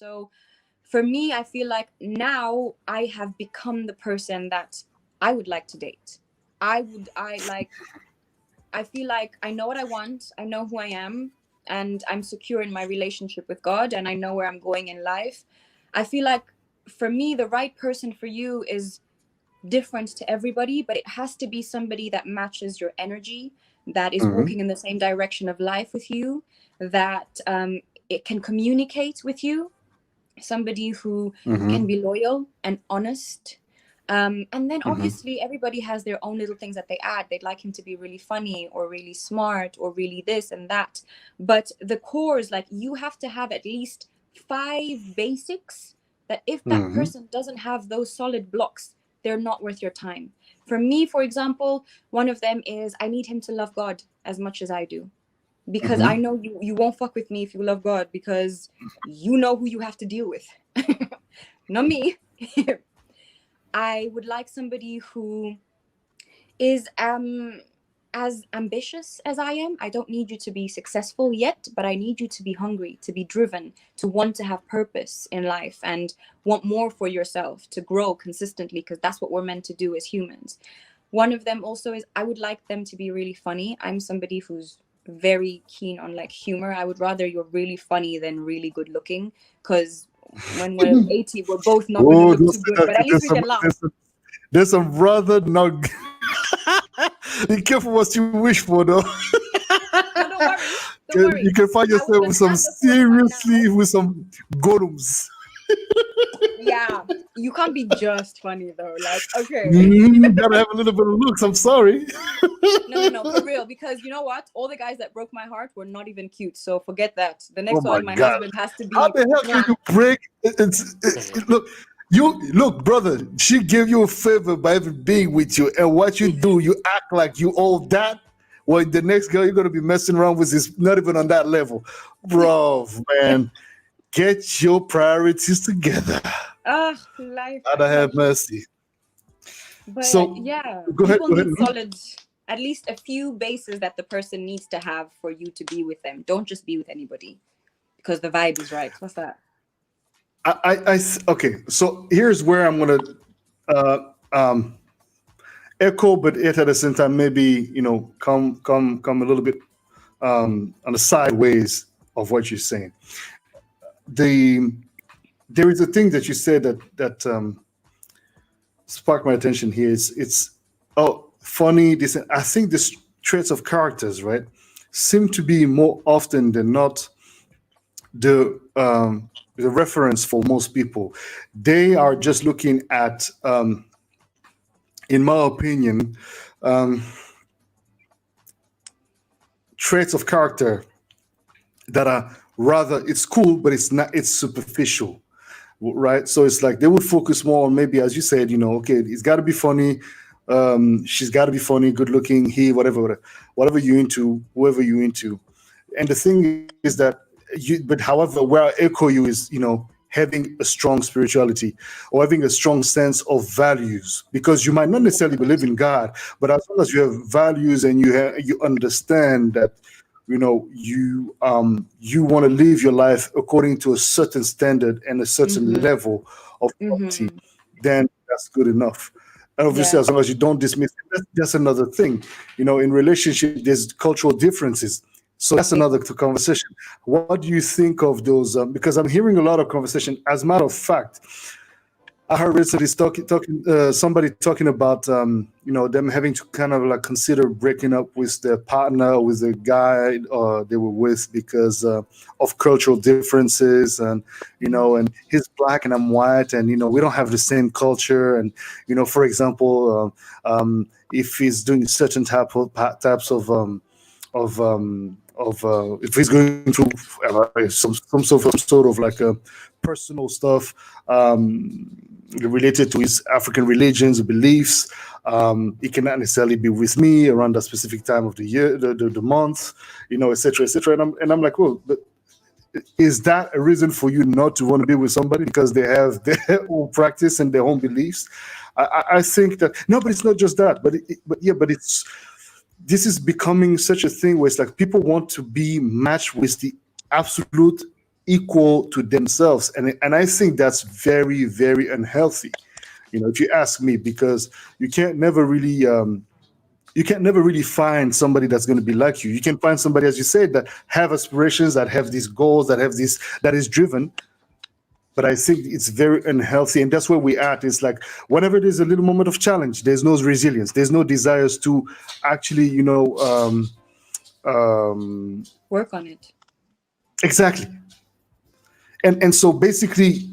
So for me, I feel like now I have become the person that I would like to date. I feel like I know what I want, I know who I am, and I'm secure in my relationship with God, and I know where I'm going in life. I feel like for me, the right person for you is different to everybody, but it has to be somebody that matches your energy, that is Mm-hmm. walking in the same direction of life with you, that it can communicate with you, somebody who can Mm-hmm. be loyal and honest. And then Mm-hmm. obviously everybody has their own little things that they add. They'd like him to be really funny or really smart or really this and that. But the core is like you have to have at least 5 basics that if that Mm-hmm. person doesn't have those solid blocks, they're not worth your time. For me, for example, one of them is I need him to love God as much as I do, because I Mm-hmm. know you won't fuck with me if you love God, because you know who you have to deal with. Not me. I would like somebody who is as ambitious as I am. I don't need you to be successful yet, but I need you to be hungry, to be driven, to want to have purpose in life and want more for yourself, to grow consistently, because that's what we're meant to do as humans. One of them also is I would like them to be really funny. I'm somebody who's very keen on like humor. I would rather you're really funny than really good looking, because when we're 80, we're both not going to Oh, look too good, but at least we can laugh. there's some rather not. Be careful what you wish for, though. No, don't worry. Don't You worry. can find I was yourself going with to some have the foresight now. seriously with some golems. Yeah. You can't be just funny though. Like, okay. Gotta have a little bit of looks. I'm sorry. No, for real. Because you know what? All the guys that broke my heart were not even cute. So forget that. The Oh next my one, my God! husband has to How be. the hell can you break? Look. Look, brother. She gave you a favor by even being with you, and what you do, you act like you owe that. Well, the next girl you're gonna be messing around with is not even on that level, bro. Man, get your priorities together. Ah, life. God I tell have you. mercy. But So, yeah, go ahead. people Go ahead. need solid, at least a few bases that the person needs to have for you to be with them. Don't just be with anybody because the vibe is right. What's that? Okay. So here's where I'm gonna uh, um, echo, but it at the same time maybe come a little bit on the sideways of what you're saying. The There is a thing that you said that sparked my attention here. It's funny. This I think the traits of characters, right, seem to be more often than not the reference for most people. They are just looking at, in my opinion, um, traits of character that are rather, it's cool, but it's not. It's superficial, right? So it's like they would focus more on, maybe, as you said, okay, it's got to be funny. She's got to be funny, good looking. He, whatever you into, whoever you into. And the thing is that but however, where I echo you is, having a strong spirituality or having a strong sense of values, because you might not necessarily believe in God, but as long as you have values and you understand that, you want to live your life according to a certain standard and a certain Mm-hmm. level of quality, Mm-hmm. then that's good enough. And obviously, Yeah. as long as you don't dismiss it, that's another thing. In relationship, there's cultural differences. So that's another conversation. What do you think of those? Because I'm hearing a lot of conversation. As a matter of fact, I heard recently somebody talking about them having to kind of like consider breaking up with their partner or with the guy they were with because of cultural differences, and and he's black and I'm white, and we don't have the same culture, and for example, if he's doing certain types of if he's going through some sort of like a personal stuff related to his African religions, beliefs. He cannot necessarily be with me around that specific time of the year, the month, etc., etc. And I'm like, well, but is that a reason for you not to want to be with somebody because they have their own practice and their own beliefs? I think that no, but it's not just that, but it's this is becoming such a thing where it's like people want to be matched with the absolute equal to themselves, and I think that's very, very unhealthy. If you ask me, because you can't never really find somebody that's going to be like you. You can find somebody, as you said, that have aspirations, that have these goals, that is driven. But I think it's very unhealthy, and that's where we're at. It's like whenever there's a little moment of challenge, there's no resilience, there's no desires to actually, Work on it. exactly. And so basically,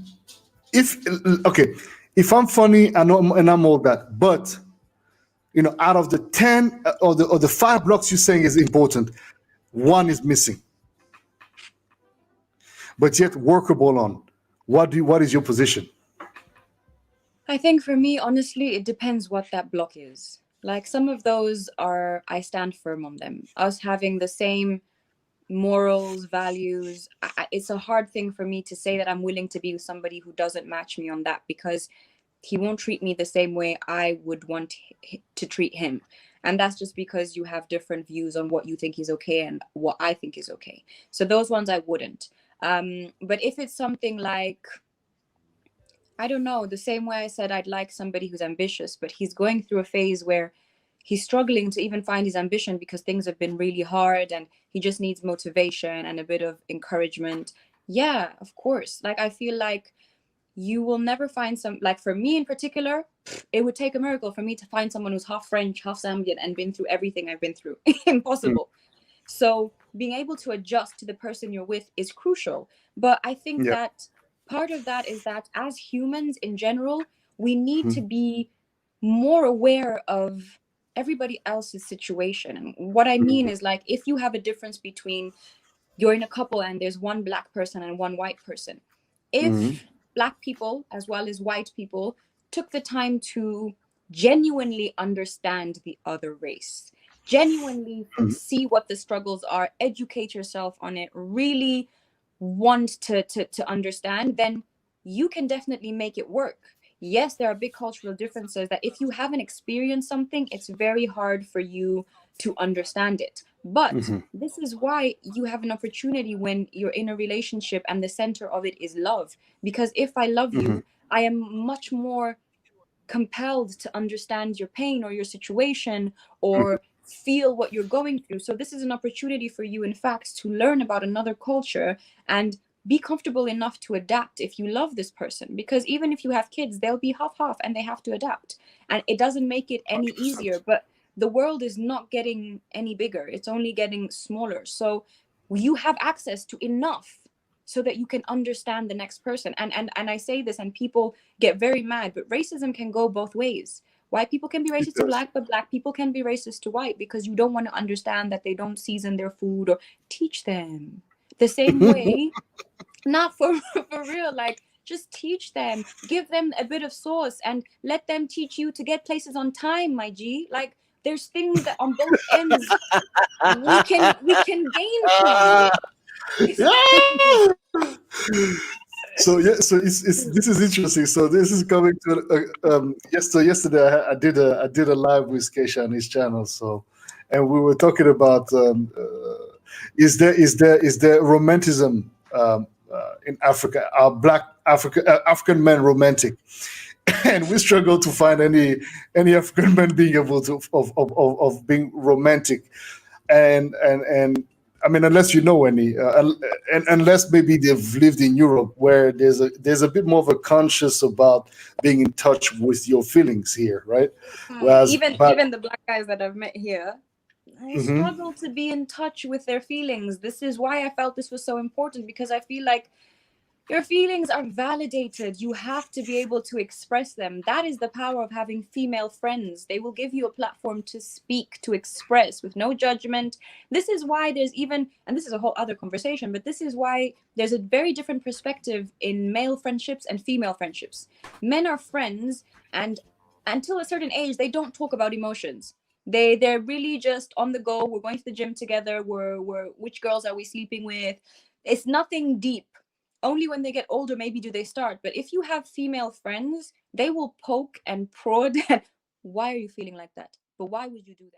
if okay, if I'm funny and I'm all that, but out of the 10 or the 5 blocks you're saying is important, one is missing, but yet workable on. What is your position? I think for me, honestly, it depends what that block is. Like some of those are, I stand firm on them. Us having the same morals, values. It's a hard thing for me to say that I'm willing to be with somebody who doesn't match me on that, because he won't treat me the same way I would want to treat him. And that's just because you have different views on what you think is okay and what I think is okay. So those ones I wouldn't. But if it's something like, I don't know, the same way I said I'd like somebody who's ambitious, but he's going through a phase where he's struggling to even find his ambition because things have been really hard and he just needs motivation and a bit of encouragement. Yeah, of course. Like, I feel like you will never find like for me in particular, it would take a miracle for me to find someone who's half French, half Zambian and been through everything I've been through. Impossible. So being able to adjust to the person you're with is crucial. But I think Yeah. that part of that is that as humans in general, we need to be more aware of everybody else's situation. And what I mean is, like, if you have a difference between, you're in a couple and there's one Black person and one white person, if Black people as well as white people took the time to genuinely understand the other race, genuinely see what the struggles are, educate yourself on it, really want to understand, then you can definitely make it work. Yes, there are big cultural differences that if you haven't experienced something, it's very hard for you to understand it. But this is why you have an opportunity when you're in a relationship and the center of it is love. Because if I love you, I am much more compelled to understand your pain or your situation or feel what you're going through. So this is an opportunity for you, in fact, to learn about another culture and be comfortable enough to adapt if you love this person. Because even if you have kids, they'll be half and they have to adapt. And it doesn't make it any easier, but the world is not getting any bigger. It's only getting smaller. So you have access to enough so that you can understand the next person. And I say this and people get very mad, but racism can go both ways. White people can be racist to Black, but Black people can be racist to white, because you don't want to understand that they don't season their food or teach them the same way. Not for real, like, just teach them, give them a bit of sauce and let them teach you to get places on time, my G. Like, there's things that on both ends we can gain from. So yeah, so it's this is interesting. So this is coming to yesterday I did a live with Keisha on his channel. So, and we were talking about is there romanticism in Africa? Are Black African men romantic? And we struggle to find any African men being able to of being romantic, and I mean, unless you know any, and unless maybe they've lived in Europe, where there's a bit more of a conscious about being in touch with your feelings here, right? Whereas, even the Black guys that I've met here, I struggle to be in touch with their feelings. This is why I felt this was so important, because I feel like your feelings are validated. You have to be able to express them. That is the power of having female friends. They will give you a platform to speak, to express with no judgment. This is why there's even, and this is a whole other conversation, but this is why there's a very different perspective in male friendships and female friendships. Men are friends, and until a certain age, they don't talk about emotions. They're really just on the go. We're going to the gym together. We're which girls are we sleeping with? It's nothing deep. Only when they get older maybe do they start. But if you have female friends, they will poke and prod. Why are you feeling like that? But why would you do that?